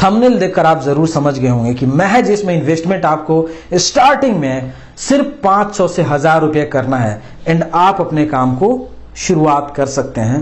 Thumbnail देखकर आप जरूर समझ गए होंगे कि महज इसमें इन्वेस्टमेंट आपको स्टार्टिंग में सिर्फ 500 से 1000 रुपये करना है एंड आप अपने काम को शुरुआत कर सकते हैं।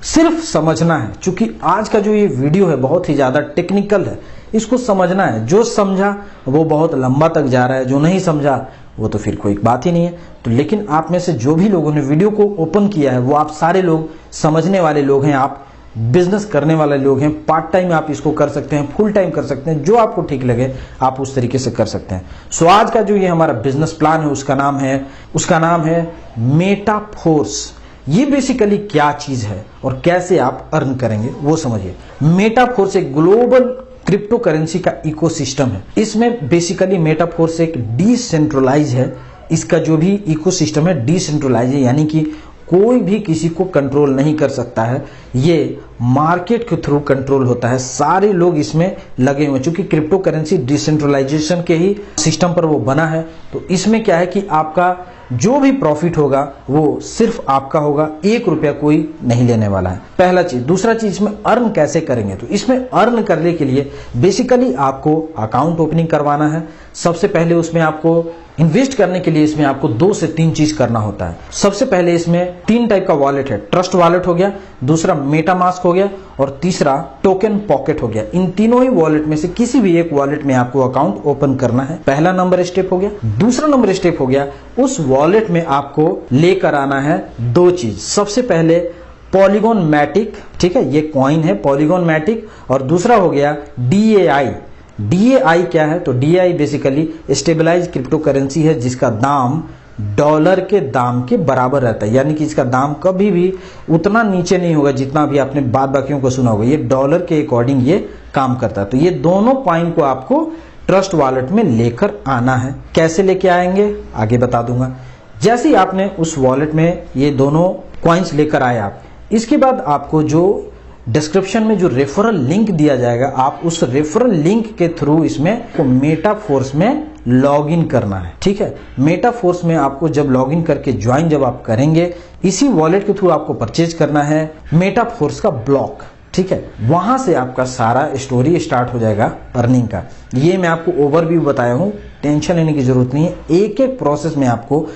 सिर्फ समझना है, क्योंकि आज का जो ये वीडियो है बहुत ही ज्यादा टेक्निकल है, इसको समझना है। जो समझा वो बहुत लंबा तक जा रहा है, जो नहीं समझा वो तो फिर कोई बात ही नहीं है। तो लेकिन आप में से जो भी लोगों ने वीडियो को ओपन किया है वो आप सारे लोग समझने वाले लोग हैं, आप बिजनेस करने वाले लोग हैं। पार्ट टाइम आप इसको कर सकते हैं, फुल टाइम कर सकते हैं, जो आपको ठीक लगे आप उस तरीके से कर सकते हैं। सो आज का जो ये हमारा बिजनेस प्लान है उसका नाम है मेटाफोर्स। ये बेसिकली क्या चीज है और कैसे आप अर्न करेंगे वो समझिए। मेटाफोर्स एक ग्लोबल क्रिप्टो करेंसी का इकोसिस्टम है। इसमें बेसिकली मेटाफोर्स एक डिसेंट्रलाइज है। इसका जो भी इकोसिस्टम है डिसेंट्रलाइज है, यानी कि कोई भी किसी को कंट्रोल नहीं कर सकता है। ये मार्केट के थ्रू कंट्रोल होता है, सारे लोग इसमें लगे हुए हैं। चूंकि क्रिप्टो करेंसी डिसेंट्रलाइजेशन के ही सिस्टम पर वो बना है, तो इसमें क्या है कि आपका जो भी प्रॉफिट होगा वो सिर्फ आपका होगा, 1 रुपया कोई नहीं लेने वाला है। पहला चीज। दूसरा चीज, इसमें अर्न कैसे करेंगे? तो इसमें अर्न करने के लिए बेसिकली आपको अकाउंट ओपनिंग करवाना है। सबसे पहले उसमें आपको इन्वेस्ट करने के लिए इसमें आपको 2 से 3 चीज करना होता है। सबसे पहले इसमें 3 टाइप का वॉलेट है। ट्रस्ट वॉलेट हो गया, दूसरा मेटामास्क हो गया और तीसरा टोकन पॉकेट हो गया। इन तीनों ही वॉलेट में से किसी भी एक वॉलेट में आपको अकाउंट ओपन करना है। पहला नंबर स्टेप हो गया। दूसरा नंबर स्टेप हो गया, उस वॉलेट में आपको लेकर आना है 2 चीज। सबसे पहले पॉलीगॉन मैटिक, ठीक है, ये कॉइन है पॉलीगॉन मैटिक, और दूसरा हो गया DAI। DAI क्या है? तो DAI basically stabilise cryptocurrency है जिसका दाम डॉलर के दाम के बराबर रहता है, यानी कि इसका दाम कभी भी उतना नीचे नहीं होगा जितना भी आपने बाद बाकियों को सुना होगा। ये डॉलर के अकॉर्डिंग ये काम करता है। तो ये दोनों कॉइन को आपको ट्रस्ट वॉलेट में लेकर आना है। कैसे लेके आएंगे आगे बता दूंगा। जैसे ही आपने उस वॉलेट में ये दोनों कॉइन्स लेकर आए आप, इसके बाद आपको जो डिस्क्रिप्शन में जो रेफरल लिंक दिया जाएगा, आप उस रेफरल लिंक के थ्रू इसमें मेटाफोर्स में लॉग इन करना है। ठीक है, मेटाफोर्स में आपको जब लॉग इन करके ज्वाइन जब आप करेंगे, इसी वॉलेट के थ्रू आपको परचेज करना है मेटाफोर्स का ब्लॉक। ठीक है, वहां से आपका सारा स्टोरी स्टार्ट हो जाएगा अर्निंग का। ये मैं आपको ओवरव्यू बताया हूं, टेंशन लेने की जरूरत नहीं है। एक एक प्रोसेस में आपको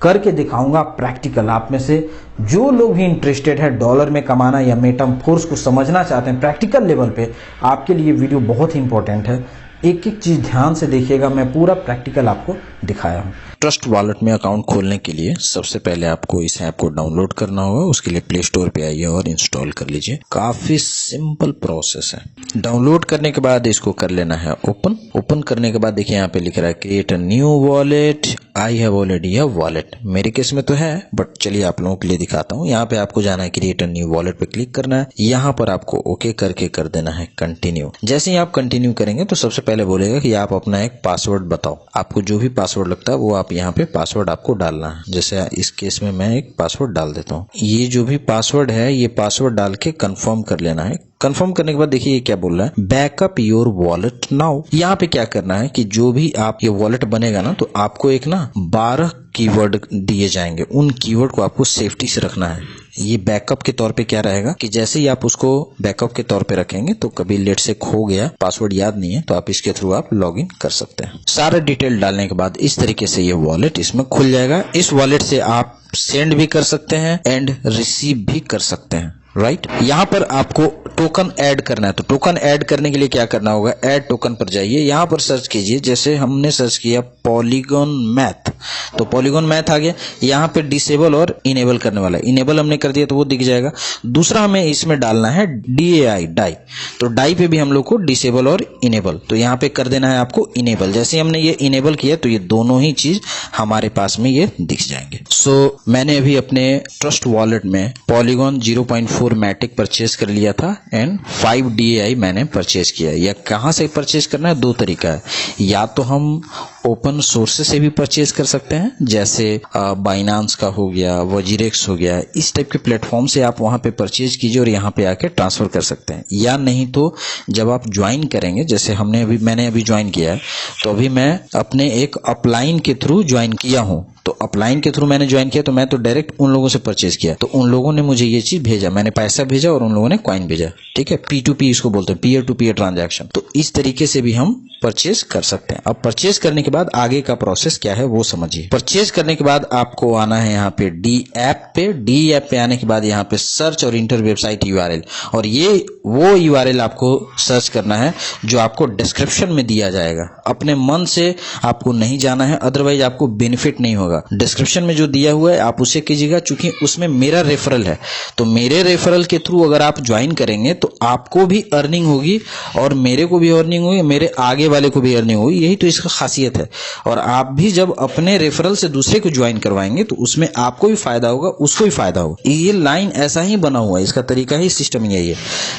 करके दिखाऊंगा प्रैक्टिकल। आप में से जो लोग भी इंटरेस्टेड है डॉलर में कमाना या मेटाफोर्स को समझना चाहते हैं प्रैक्टिकल लेवल पे, आपके लिए वीडियो बहुत ही इंपॉर्टेंट है। एक एक चीज ध्यान से देखिएगा, मैं पूरा प्रैक्टिकल आपको दिखाया हूँ। ट्रस्ट वॉलेट में अकाउंट खोलने के लिए सबसे पहले आपको इस ऐप को डाउनलोड करना होगा। उसके लिए प्ले स्टोर पे आइए और इंस्टॉल कर लीजिए। काफी सिंपल प्रोसेस है। डाउनलोड करने के बाद इसको कर लेना है ओपन। ओपन करने के बाद देखिए यहाँ पे लिख रहा है create a new wallet. I have already a wallet. मेरे केस में तो है, बट चलिए आप लोगों के लिए दिखाता हूँ। यहाँ पे आपको जाना है क्रिएट अ न्यू वॉलेट पे क्लिक करना है। यहाँ पर आपको ओके करके कर देना है कंटिन्यू। जैसे ही आप कंटिन्यू करेंगे तो सबसे पहले बोलेगा कि आप अपना एक पासवर्ड बताओ। आपको जो भी पासवर्ड लगता है वो आप यहाँ पे पासवर्ड आपको डालना है। जैसे इस केस में मैं एक पासवर्ड डाल देता हूँ। ये जो भी पासवर्ड है ये पासवर्ड डाल के कंफर्म कर लेना है। कंफर्म करने के बाद देखिए ये क्या बोल रहा है, बैकअप योर वॉलेट नाउ। यहाँ पे क्या करना है कि जो भी आप ये वॉलेट बनेगा ना, तो आपको एक ना 12 कीवर्ड दिए जाएंगे। उन कीवर्ड को आपको सेफ्टी से रखना है। ये बैकअप के तौर पे क्या रहेगा कि जैसे ही आप उसको बैकअप के तौर पे रखेंगे तो कभी लेट से खो गया, पासवर्ड याद नहीं है, तो आप इसके थ्रू आप लॉगिन कर सकते हैं। सारा डिटेल डालने के बाद इस तरीके से ये वॉलेट इसमें खुल जाएगा। इस वॉलेट से आप सेंड भी कर सकते हैं एंड रिसीव भी कर सकते हैं। राइट, यहाँ पर आपको टोकन ऐड करना है। तो टोकन ऐड करने के लिए क्या करना होगा, ऐड टोकन पर जाइए। यहाँ पर सर्च कीजिए, जैसे हमने सर्च किया पॉलीगॉन मैथ, तो पॉलीगॉन मैथ आ गया। यहाँ पे डिसेबल और इनेबल करने वाला है। इनेबल हमने कर दिया तो वो दिख जाएगा। दूसरा हमें इसमें डालना है DAI डाई। तो डाई पे भी हम लोग को डिसेबल और इनेबल, तो यहाँ पे कर देना है आपको इनेबल। जैसे हमने ये इनेबल किया तो ये दोनों ही चीज हमारे पास में ये दिख जाएंगे। सो मैंने अभी अपने ट्रस्ट वॉलेट में पॉलीगॉन 0.4 मैटिक परचेज कर लिया था एंड 5 DAI मैंने परचेज किया। या कहां से परचेज करना है, 2 तरीका है। या तो हम ओपन सोर्सेस से भी परचेज कर सकते हैं, जैसे बाइनांस का हो गया, वजीरेक्स हो गया, इस टाइप के प्लेटफॉर्म से आप वहां पे परचेज कीजिए और यहाँ पे आके ट्रांसफर कर सकते हैं। या नहीं तो जब आप ज्वाइन करेंगे, जैसे मैंने अभी ज्वाइन किया है, तो अभी मैं अपने एक अपलाइन के थ्रू ज्वाइन किया हूँ। तो अपलाइन के थ्रू मैंने ज्वाइन किया, तो मैं तो डायरेक्ट उन लोगों से परचेज किया, तो उन लोगों ने मुझे ये चीज भेजा, मैंने पैसा भेजा और उन लोगों ने कॉइन भेजा। ठीक है, P2P इसको बोलते हैं, पीयर टू पीयर ट्रांजैक्शन। तो इस तरीके से भी हम परचेज कर सकते हैं। अब परचेज करने के बाद आगे का प्रोसेस क्या है वो समझिए। परचेज करने के बाद आपको आना है यहाँ पे डी ऐप पे। डी ऐप पे आने के बाद यहाँ पे सर्च और इंटर वेबसाइट URL, और ये वो URL आपको सर्च करना है जो आपको डिस्क्रिप्शन में दिया जाएगा। अपने मन से आपको नहीं जाना है, अदरवाइज आपको बेनिफिट नहीं होगा। डिस्क्रिप्शन में जो दिया हुआ है आप उसे कीजिएगा, चूंकि उसमें मेरा रेफरल है, तो मेरे रेफरल के थ्रू अगर आप ज्वाइन करेंगे तो आपको भी अर्निंग होगी और मेरे को भी अर्निंग होगी, मेरे आगे वाले को भी अर्निंग होगी। यही तो इसका खासियत है। और आप भी जब अपने रेफरल से दूसरे को ज्वाइन करवाएंगे तो उसमें आपको भी फायदा होगा, उसको भी फायदा होगा। ये लाइन ऐसा ही बना हुआ है, इसका तरीका ही, सिस्टम यही है।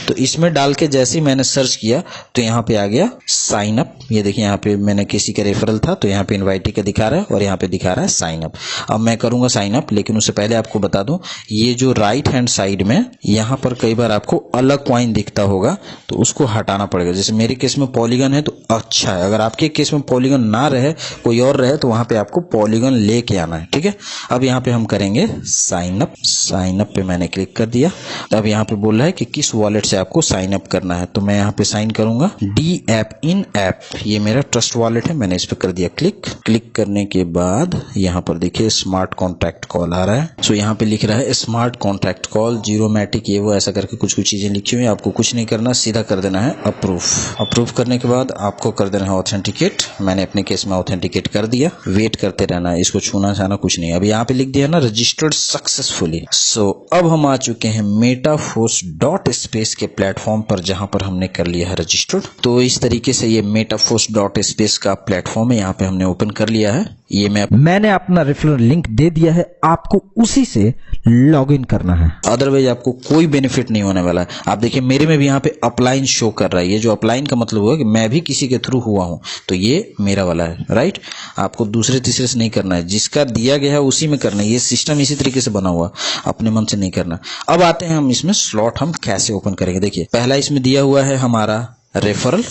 तो इसमें डाल के जैसे ही मैंने सर्च किया तो यहाँ पे आ गया साइन अप। ये देखिए यहाँ पे मैंने किसी का रेफरल था तो यहाँ पे इनवाइटी का दिखा रहा है और यहाँ पे दिखा रहा है साइन अप। अब मैं करूंगा साइन अप, लेकिन उससे पहले आपको बता दूं, ये जो राइट हैंड साइड में यहाँ पर कई बार आपको अलग कॉइन दिखता होगा तो उसको हटाना पड़ेगा। जैसे मेरे केस में पॉलीगन है तो अच्छा है, अगर आपके केस में पॉलीगन ना रहे, कोई और रहे, तो वहां पे आपको पॉलीगन लेके आना है। ठीक है, अब यहाँ पे हम करेंगे साइन अप। साइन अप पे मैंने क्लिक कर दिया। अब यहाँ पे बोल रहा है कि किस वॉलेट से आपको साइन अप करना है, तो मैं यहाँ पे साइन करूंगा डी ऐप इन ऐप। ये मेरा ट्रस्ट वॉलेट है, मैंने इस पे कर दिया क्लिक। क्लिक करने के बाद यहाँ पर देखिए स्मार्ट कॉन्ट्रैक्ट कॉल आ रहा है। सो यहाँ पे लिख रहा है smart contract call, zero Matic, ये वो ऐसा करके कुछ कुछ चीजें लिखी हुई है। आपको कुछ नहीं करना, सीधा कर देना है अप्रूव। अप्रूव करने के बाद आपको कर देना है ऑथेंटिकेट। मैंने अपने केस में ऑथेंटिकेट कर दिया। वेट करते रहना है, इसको छूना छाना कुछ नहीं। अब यहाँ पे लिख दिया ना रजिस्टर्ड सक्सेसफुली। सो अब हम आ चुके हैं metaforce.space के प्लेटफॉर्म पर, जहां पर हमने कर लिया है रजिस्टर्ड। तो इस तरीके से ये metaforce.space का प्लेटफॉर्म है, यहाँ पे हमने ओपन कर लिया है। ये मैंने अपना रेफरल लिंक दे दिया है, आपको उसी से लॉग इन करना है, अदरवाइज आपको कोई बेनिफिट नहीं होने वाला है। आप देखिए मेरे में भी यहाँ पे अपलाइन शो कर रहा है। ये जो अपलाइन का मतलब हुआ कि मैं भी किसी के थ्रू हुआ हूं, तो ये मेरा वाला है, राइट। आपको दूसरे तीसरे से नहीं करना है, जिसका दिया गया है उसी में करना है। ये सिस्टम इसी तरीके से बना हुआ, अपने मन से नहीं करना। अब आते हैं हम इसमें स्लॉट हम कैसे ओपन करेंगे। देखिए पहला इसमें दिया हुआ है हमारा रेफरल।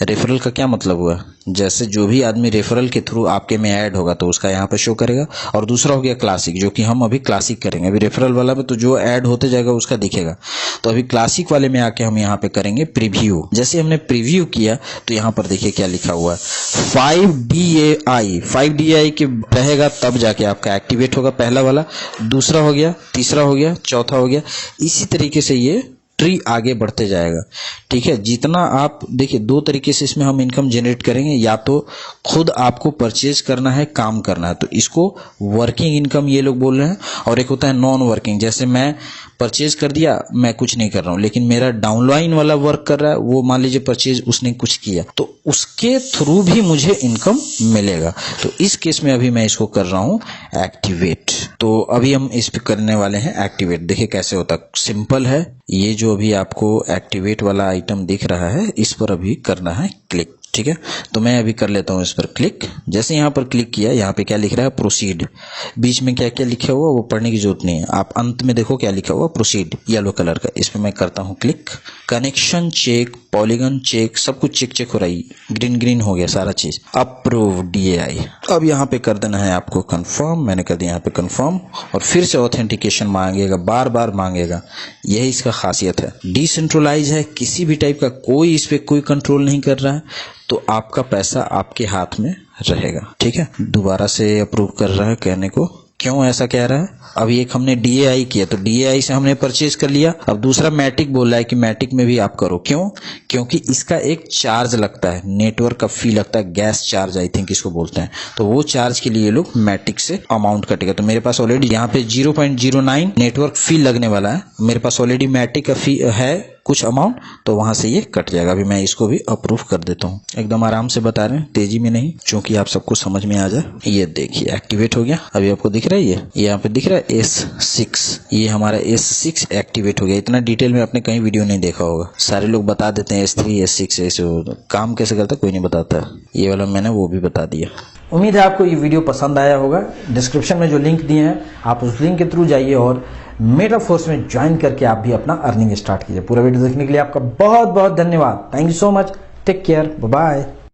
रेफरल का क्या मतलब हुआ, जैसे जो भी आदमी रेफरल के थ्रू आपके में ऐड होगा तो उसका यहाँ पे शो करेगा। और दूसरा हो गया क्लासिक, जो कि हम अभी क्लासिक करेंगे। अभी रेफरल वाला में तो जो ऐड होते जाएगा उसका दिखेगा, तो अभी क्लासिक वाले में आके हम यहाँ पे करेंगे प्रीव्यू। जैसे हमने प्रीव्यू किया तो यहाँ पर देखिए क्या लिखा हुआ है, 5DAI। 5DAI के रहेगा तब जाके आपका एक्टिवेट होगा, पहला वाला। दूसरा हो गया, तीसरा हो गया, चौथा हो गया। इसी तरीके से ये ट्री आगे बढ़ते जाएगा। ठीक है, जितना आप देखिए, दो तरीके से इसमें हम इनकम जनरेट करेंगे। या तो खुद आपको परचेज करना है, काम करना है, तो इसको वर्किंग इनकम ये लोग बोल रहे हैं। और एक होता है नॉन वर्किंग, जैसे मैं परचेज कर दिया, मैं कुछ नहीं कर रहा हूं, लेकिन मेरा डाउनलाइन वाला वर्क कर रहा है, वो मान लीजिए परचेज उसने कुछ किया, तो उसके थ्रू भी मुझे इनकम मिलेगा। तो इस केस में अभी मैं इसको कर रहा हूं एक्टिवेट। तो अभी हम इस पे करने वाले हैं एक्टिवेट। देखिए कैसे होता है, सिंपल है। ये जो अभी आपको एक्टिवेट वाला आइटम दिख रहा है, इस पर अभी करना है क्लिक। ठीक है, तो मैं अभी कर लेता हूं इस पर क्लिक। जैसे यहाँ पर क्लिक किया, यहाँ पे क्या लिख रहा है, प्रोसीड। बीच में क्या क्या लिखा हुआ वो पढ़ने की जरूरत नहीं है, आप अंत में देखो क्या लिखा हुआ, प्रोसीड, येलो कलर का। इस पे मैं करता हूँ click. Connection check, Polygon check, सब कुछ चेक हो रही, ग्रीन ग्रीन हो गया सारा चीज। Approve DAI। अब यहाँ पे कर देना है आपको कंफर्म। मैंने कर दिया यहाँ पे कंफर्म, और फिर से ऑथेंटिकेशन मांगेगा, बार बार मांगेगा। यही इसका खासियत है। डिसेंट्रलाइज है, किसी भी टाइप का कोई इस पे कोई कंट्रोल नहीं कर रहा है, तो आपका पैसा आपके हाथ में रहेगा। ठीक है, दोबारा से अप्रूव कर रहा है, कहने को क्यों ऐसा कह रहा है। अभी एक हमने DAI किया, तो DAI से हमने परचेज कर लिया। अब दूसरा मैटिक बोल रहा है कि मैटिक में भी आप करो। क्यों, क्योंकि इसका एक चार्ज लगता है, नेटवर्क का फी लगता है, गैस चार्ज आई थिंक इसको बोलते हैं। तो वो चार्ज के लिए लोग मैटिक से अमाउंट कटेगा। तो मेरे पास ऑलरेडी यहाँ पे 0.09 नेटवर्क फी लगने वाला है। मेरे पास ऑलरेडी मैटिक का फी है कुछ अमाउंट, तो वहां से ये कट जाएगा। अभी मैं इसको भी अप्रूव कर देता हूँ, एकदम आराम से बता रहे हैं, तेजी में नहीं, क्योंकि आप सबको समझ में आ जाए। ये देखिए एक्टिवेट हो गया। अभी आपको दिख रहा है ये यहाँ पे दिख रहा है S6, ये हमारा S6 एक्टिवेट हो गया। इतना डिटेल में आपने कहीं वीडियो नहीं देखा होगा, सारे लोग बता देते हैं S3 S6 ऐसे काम कैसे करता है कोई नहीं बताता। ये वाला मैंने वो भी बता दिया। उम्मीद है आपको ये वीडियो पसंद आया होगा। डिस्क्रिप्शन में जो लिंक दिए हैं आप उस लिंक के थ्रू जाइए और मेटाफोर्स में ज्वाइन करके आप भी अपना अर्निंग स्टार्ट कीजिए। पूरा वीडियो देखने के लिए आपका बहुत बहुत धन्यवाद। Thank you so much. Take care, bye bye.